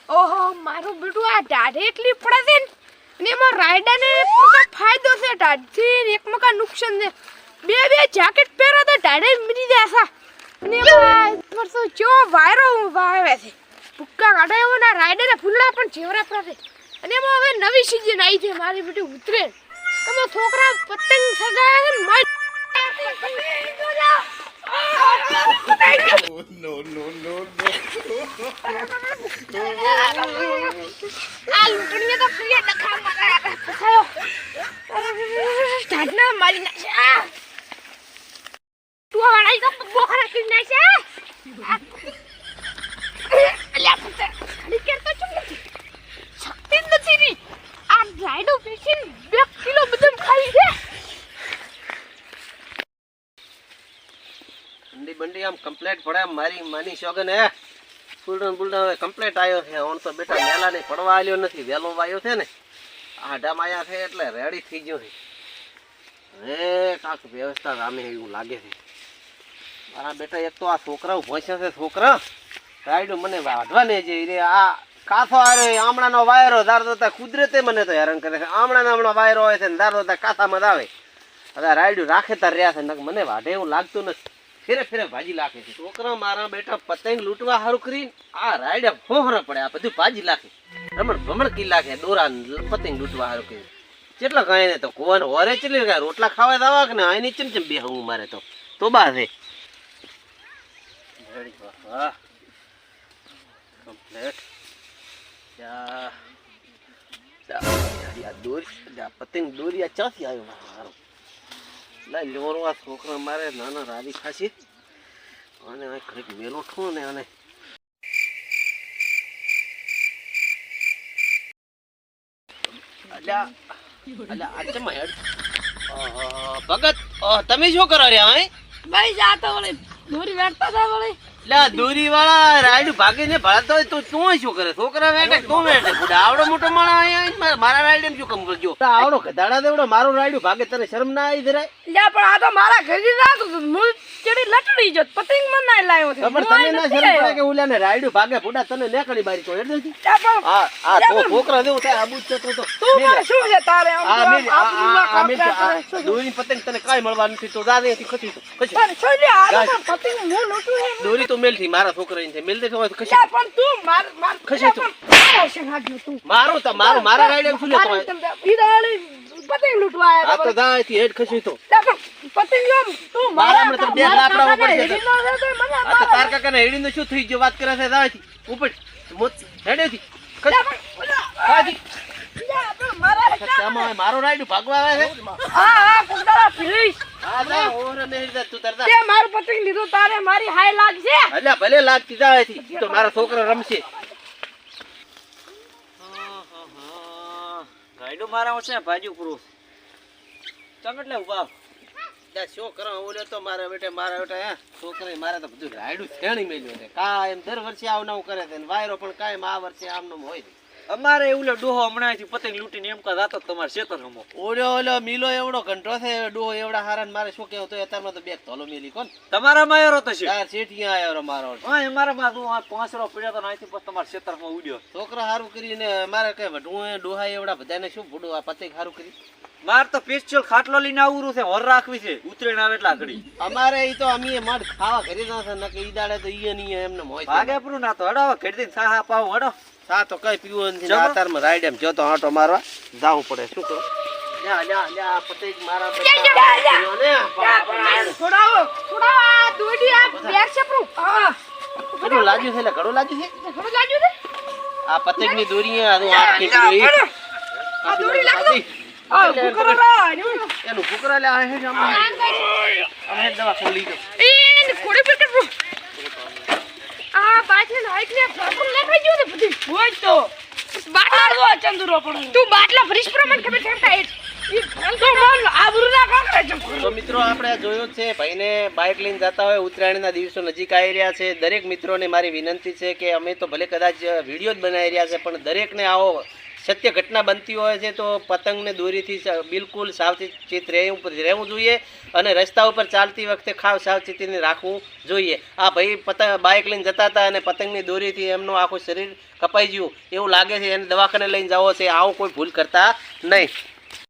ઓહો મારું બેટું આ ટાઢે એટલી પડે છે ને એમાં રાયડાને એક મકા ફાયદો છે ટાઢથી એક મકા નુકસાન છે બે જેકેટ પહેરો તો ટાઢે મરી જાય અને એમાં પરસો ચો વાયરો વાવે છે ભૂક્કા કાઢે એવો ના રાયડાને ફૂલડા પણ જેવરા પડે અને એમાં હવે નવી સીઝન આવી છે મારી બેટી ઉતરે તમે છોકરા પતંગ સગાયા છે ને No. આ લૂંટણીએ તો પ્રિય ડખા મારા થયો ઢાઢના મારી નાખે તું વાળાઈ તો બોખરા કરી નાખે અલ્યા પુત્ર ખડી કેર તો ચુપ નથી શક્તિ નથી ની આ રાઈડો પેશિન 2 કિલો બદામ ખાઈ છે બંડી આમ કમ્પ્લીટ પડે મારી માની શોગન હે ફૂલડન કમ્પ્લીટ આવ્યો છે ઓન તો બેટા મેલા ને પડવા આલ્યો નથી વેલો વાયો છે ને આડામાં આયા છે એટલે રેડી થઈ ગયો છે હે કાક વ્યવસ્થા રામે એવું લાગે છે મારા બેટા એક તો આ છોકરાઓ ભોંસ્યા છે છોકરા રાયડો મને વાઢવા ને જે રે આ કાથો આરે આમણાનો વાયરો દારદોતા કુદરતે મને તો હેરાન કરે છે આમણાનો વાયરો હોય છે ને દારદોતા કાથામાં આવે હવે રાયડો રાખે તાર રહ્યા છે મને વાઢે એવું લાગતું નથી ફેરે ભાજી લાખે છે છોકરા મારા બેટા પતંગ લૂંટવા હારું કરીને આ રાયડા ફોહરા પડે આ બધું ભાજી લાખે ભમણ કી લાખે દોરા પતંગ લૂંટવા હારું કરીને કેટલા કાંઈ ને તો કોણ હોરે ચલી ગયા રોટલા ખાવા દવા કે ને આની ચમચમ બે હું મારે તો બા છે કમ્પ્લીટ પતંગ દોરિયા ચાથી આવ્યો મારો લોરો આ છોકરા મારે નાના રાજી ખાસી અને ઘડીક વેલો ઠું ને અને ભગત તમે શું કરો રહ્યા હે ભાઈ જાતો વળે દોરી વેટતા હતા વળે લા દોરી વાળા રાયડું ભાગીને ભળતો હોય તો તું શું કરે છોકરા વેટે તું વેટે બુડા આવડો મોટો માણસ અહીંયા મારા રાયડે શું કામ કરજો આવડો ગધાડા દેવડો મારું રાયડું ભાગે તને શરમ ના આવી જરાય લ્યા પણ આ તો મારા ઘરે રાત મૂળ ચડી લટડી જત પતંગ મન ના લાયો છે પણ તને ના શરમ પડે કે ઉલાને રાયડું ભાગે બુડા તને નેકડી બારી તો એટલે આ તો છોકરા દેવું થાય આબુ છે તો તું મને શું છે તારે દોરી પતંગ તને કાઈ મળવા નથી તો દાદે થી ખસી તો પણ છોડી આ પતંગ હું લૂટું હે દોરી તો મેલ થી મારા છોકરાની છે મેલ દે તો ખસી લ્યા પણ તું માર ખસી તો મારો છે હાડ્યો તું મારું તો મારા રાયડે શું લેતો હોય ઈદાળી પતંગ લૂટવા આયા આ તો દાય થી હેડ ખસી તો પતંગ તું મારા મને તો બે લાકડા ઉપર છે હેડી નો છે તો મને આ તો તાર કાકા ને હેડી નો શું થઈ ગયો વાત કરે છે દાય થી ઉપર હેડે થી ખસી મારો રાયડું ભાગવા આવે છે હા કુંડાળા પ્લીઝ હા જા ઓર ને હેડ તું તરતા તે મારું પતંગ લીધું તારે મારી હાય લાગશે અલ્યા ભલે લાગતી જાય થી તો મારા છોકરા રમશે રાયડું મારા છે ભાજી પૂરું ચમ એટલે ઉભા શું કરો ઓલે તો મારા બેટા હે છોકરા મારે તો બધું રાયડું થેણી મેલ્યું છે કાયમ દર વર્ષે આવનાવું કરે છે વાયરો પણ કાયમ આ વર્ષે આમનો હોય અમારે એવું ડોહો હમણાં પતંગ લૂંટીને એમ કા જાતો તમારે શેતર રમો ઓલો મીલો એવડો ઘંટો છે ડોહો એવડા હારા મારે શું કેવું તો અત્યારમાં તો બે તોલો મેલી કોણ તમારા માયરો તો છે ચાર શેઠિયા આવ્યો મારો હા અમારા માં તું આ 5 પડ્યો તો અહીંથી પછી તમારા શેતરમાં ઉડ્યો છોકરા હારું કરીને મારે કઈ વઢું ડોહા એવડા બધાને શું ભૂડું આ પતંગ હારું કરી માર તો સ્પેશિયલ ખાટલો લઈને આવરું છે હોર રાખવી છે ઉતરેણ આવે એટલા ઘડી અમારે ઈ તો અમીએ મડ ખાવા ઘરે ના છે નકે ઈ દાડે તો ઈ ની એમને મોય ભાગે પૂરું ના તો હડો ઘડી દઈને સાહા પાવ હડો સા તો કઈ પીવો નથી આતારમાં રાઈડેમ જો તો આટો મારવા જાવું પડે શું કરો લ્યા પતંગ મારા છોડાવો આ દોડી આ બેગ છે પ્રૂ હા ઘણું લાગ્યું છે ઘણું લાગ્યું છે ઘણું લાગ્યું છે આ પતંગ ની દોરી આ આખી પીવી આ દોડી લાગી આ કુકરો લા એનું કુકરા લે આ હે અમે દવા ખોલી દો ઈ કોડી પર પ્રૂ આ બાટલે લાઈટ ને ફોન લેખાઈ ગયો ને બધી હોય તો બાટલા ચંદુરો પડે તું બાટલા ફ્રીજ પ્રમાણ ખબર થતા ઈ તો માલ આબરૂ ના કાકરે જમ તો મિત્રો આપણે જોયું છે ભાઈને બાઇક લઈને જતા હોય ઉત્તરાયણના દિવસો નજીક આવી રહ્યા છે દરેક મિત્રોને મારી વિનંતી છે કે અમે તો ભલે કદાચ વિડીયો જ બનાવી રહ્યા છે પણ દરેકને આવો સત્ય ઘટના બનતી હોય છે તો પતંગને દોરીથી બિલકુલ સાવચેત રહેવું જોઈએ અને રસ્તા ઉપર ચાલતી વખતે ખાસ સાવચેતીને રાખવું જોઈએ. આ ભાઈ બાઇક લઈને જતા હતા અને પતંગની દોરીથી એમનું આખું શરીર કપાઈ ગયું એવું લાગે છે, એને દવાખાને લઈને જવો છે. આવું કોઈ ભૂલ કરતા નહીં.